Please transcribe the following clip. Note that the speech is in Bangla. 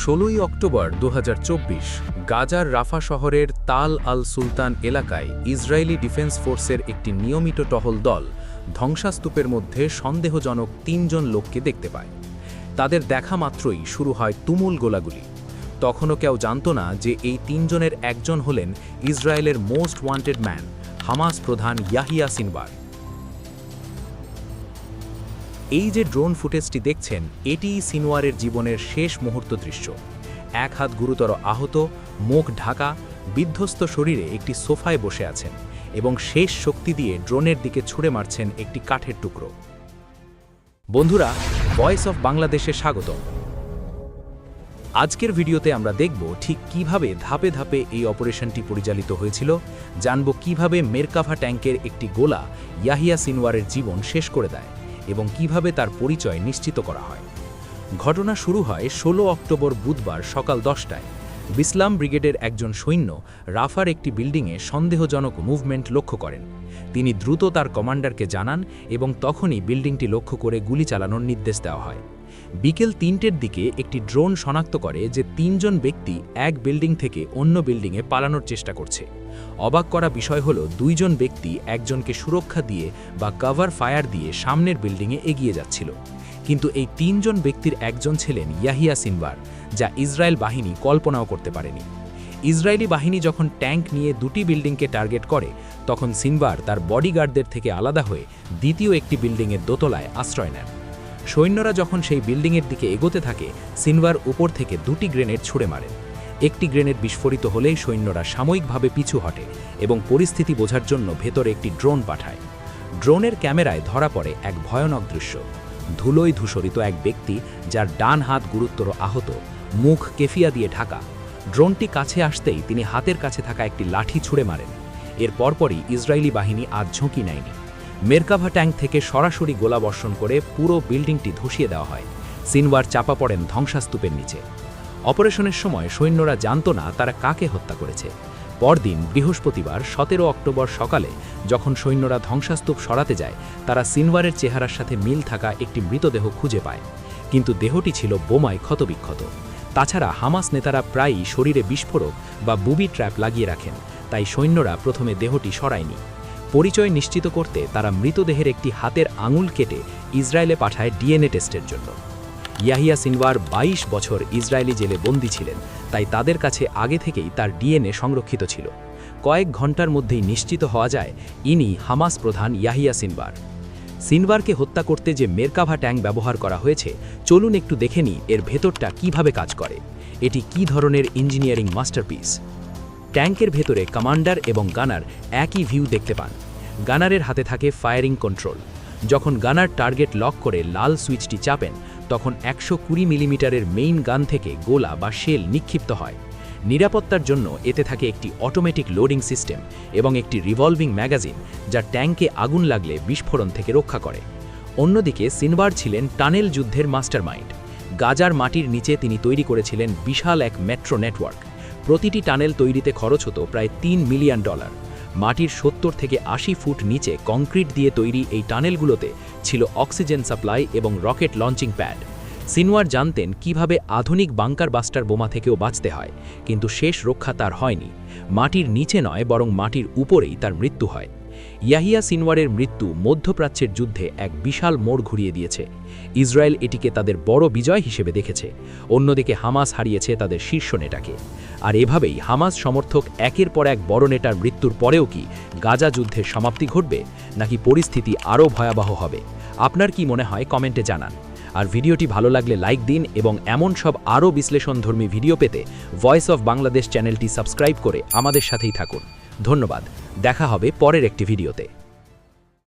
16ই অক্টোবর 2024 গাজার রাফা শহরের তাল আল সুলতান এলাকায় ইসরায়েলি ডিফেন্স ফোর্সের একটি নিয়মিত টহল দল ধ্বংসাস্তূপের মধ্যে সন্দেহজনক 3 জন লোককে দেখতে পায়। তাদের দেখা মাত্রই শুরু হয় তুমুল গোলাগুলি। তখনও কেউ জানত না যে এই 3 জনের একজন হলেন ইসরায়েলের মোস্ট ওয়ান্টেড ম্যান, হামাস প্রধান ইয়াহিয়া সিনওয়ার। এই যে ড্রোন ফুটেজটি দেখছেন, এটিই সিনওয়ারের জীবনের শেষ মুহূর্ত দৃশ্য। এক হাত গুরুতর আহত, মুখ ঢাকা, বিধ্বস্ত শরীরে একটি সোফায় বসে আছেন এবং শেষ শক্তি দিয়ে ড্রোনের দিকে ছুঁড়ে মারছেন একটি কাঠের টুকরো। বন্ধুরা, ভয়েস অফ বাংলাদেশে স্বাগতম। আজকের ভিডিওতে আমরা দেখব ঠিক কিভাবে ধাপে ধাপে এই অপারেশনটি পরিচালিত হয়েছিল, জানব কিভাবে মেরকাভা ট্যাঙ্কের একটি গোলা ইয়াহিয়া সিনওয়ারের জীবন শেষ করে দেয় এবং কিভাবে তার পরিচয় নিশ্চিত করা হয়। ঘটনা শুরু হয় 16 অক্টোবর বুধবার সকাল 10টায়। বিসলাম ব্রিগেডের একজন সৈন্য রাফার একটি বিল্ডিংয়ে সন্দেহজনক মুভমেন্ট লক্ষ্য করেন। তিনি দ্রুত তার কমান্ডারকে জানান এবং তখনই বিল্ডিংটি লক্ষ্য করে গুলি চালানোর নির্দেশ দেওয়া হয়। বিকেল 3টের দিকে একটি ড্রোন শনাক্ত করে যে 3 জন ব্যক্তি এক বিল্ডিং থেকে অন্য বিল্ডিংয়ে পালানোর চেষ্টা করছে। অবাক করা বিষয় হল 2 জন ব্যক্তি একজনকে সুরক্ষা দিয়ে বা কভার ফায়ার দিয়ে সামনের বিল্ডিংয়ে এগিয়ে যাচ্ছিল। কিন্তু এই 3 জন ব্যক্তির একজন ছিলেন ইয়াহিয়া সিনওয়ার, যা ইসরায়েল বাহিনী কল্পনাও করতে পারেনি। ইসরায়েলি বাহিনী যখন ট্যাঙ্ক নিয়ে 2টি বিল্ডিংকে টার্গেট করে, তখন সিনওয়ার তার বডিগার্ডদের থেকে আলাদা হয়ে দ্বিতীয় একটি বিল্ডিংয়ের দোতলায় আশ্রয় নেন। সৈন্যরা যখন সেই বিল্ডিংয়ের দিকে এগোতে থাকে, সিনওয়ার উপর থেকে 2টি গ্রেনেড ছুড়ে মারেন। একটি গ্রেনেড বিস্ফোরিত হলেই সৈন্যরা সাময়িকভাবে পিছু হটে এবং পরিস্থিতি বোঝার জন্য ভেতরে একটি ড্রোন পাঠায়। ড্রোনের ক্যামেরায় ধরা পড়ে এক ভয়ানক দৃশ্য। ধুলোয় ধূসরিত এক ব্যক্তি, যার ডান হাত গুরুতর আহত, মুখ কেফিয়া দিয়ে ঢাকা। ড্রোনটি কাছে আসতেই তিনি হাতের কাছে থাকা একটি লাঠি ছুড়ে মারেন। এর পরপরই ইসরায়েলি বাহিনী আর ঝুঁকি নেয়নি। মেরকাভা ট্যাঙ্ক থেকে সরাসরি গোলাবর্ষণ করে পুরো বিল্ডিংটি ধসিয়ে দেওয়া হয়। সিনওয়ার চাপা পড়েন ধ্বংসাস্তূপের নিচে। অপারেশনের সময় সৈন্যরা জানত না তারা কাকে হত্যা করেছে। পরদিন বৃহস্পতিবার 17 অক্টোবর সকালে যখন সৈন্যরা ধ্বংসাস্তূপ সরাতে যায়, তারা সিনওয়ারের চেহারার সাথে মিল থাকা একটি মৃতদেহ খুঁজে পায়, কিন্তু দেহটি ছিল বোমায় ক্ষতবিক্ষত। তাছাড়া হামাস নেতারা প্রায়ই শরীরে বিস্ফোরক বা বুবি ট্র্যাপ লাগিয়ে রাখেন, তাই সৈন্যরা প্রথমে দেহটি সরায়নি। পরিচয় নিশ্চিত করতে তারা মৃতদেহের একটি হাতের আঙুল কেটে ইসরায়েলে পাঠায় ডিএনএ টেস্টের জন্য। ইয়াহিয়া সিনওয়ার 22 বছর ইসরায়েলি জেলে বন্দী ছিলেন, তাই তাদের কাছে আগে থেকেই তার ডিএনএ সংরক্ষিত ছিল। কয়েক ঘন্টার মধ্যেই নিশ্চিত হওয়া যায় ইনি হামাস প্রধান ইয়াহিয়া সিনওয়ার। সিনওয়ারকে হত্যা করতে যে মেরকাভা ট্যাঙ্ক ব্যবহার করা হয়েছে, চলুন একটু দেখে নিই এর ভেতরটা কিভাবে কাজ করে। এটি কী ধরনের ইঞ্জিনিয়ারিং মাস্টারপিস। ট্যাঙ্কের ভেতরে কমান্ডার এবং গানার একই ভিউ দেখতে পান। গানারের হাতে থাকে ফায়ারিং কন্ট্রোল। যখন গানার টার্গেট লক করে লাল সুইচটি চাপেন, তখন 120 মিলিমিটারের মেইন গান থেকে গোলা বা শেল নিক্ষিপ্ত হয়। নিরাপত্তার জন্য এতে থাকে একটি অটোমেটিক লোডিং সিস্টেম এবং একটি রিভলভিং ম্যাগাজিন, যা ট্যাঙ্কে আগুন লাগলে বিস্ফোরণ থেকে রক্ষা করে। অন্যদিকে সিনওয়ার ছিলেন টানেল যুদ্ধের মাস্টারমাইন্ড। গাজার মাটির নিচে তিনি তৈরি করেছিলেন বিশাল এক মেট্রো নেটওয়ার্ক। প্রতিটি টানেল তৈরিতে খরচ হতো প্রায় $3 মিলিয়ন। মাটির 70 থেকে 80 ফুট নিচে কংক্রিট দিয়ে তৈরি এই টানেলগুলোতে ছিল অক্সিজেন সাপ্লাই এবং রকেট লঞ্চিং প্যাড। সিনওয়ার জানতেন কিভাবে আধুনিক বাংকার বাস্টার বোমা থেকেও বাঁচতে হয়, কিন্তু শেষ রক্ষা তার হয়নি। মাটির নিচে নয়, বরং মাটির উপরেই তার মৃত্যু হয়। ইয়াহিয়া সিনওয়ারের মৃত্যু মধ্যপ্রাচ্যের যুদ্ধে এক বিশাল মোড় ঘুরিয়ে দিয়েছে। ইসরায়েল এটিকে তাদের বড় বিজয় হিসেবে দেখেছে, অন্যদিকে হামাস হারিয়েছে তাদের শীর্ষ নেতাকে। আর এভাবেই হামাস সমর্থক একের পর এক বড় নেতার মৃত্যুর পরেও কি গাজা যুদ্ধের সমাপ্তি ঘটবে, নাকি পরিস্থিতি আরও ভয়াবহ হবে? আপনার কি মনে হয় কমেন্টে জানান। আর ভিডিওটি ভালো লাগলে লাইক দিন এবং এমন সব আরও বিশ্লেষণধর্মী ভিডিও পেতে ভয়েস অফ বাংলাদেশ চ্যানেলটি সাবস্ক্রাইব করে আমাদের সাথেই থাকুন। ধন্যবাদ। দেখা হবে পরের একটি ভিডিওতে।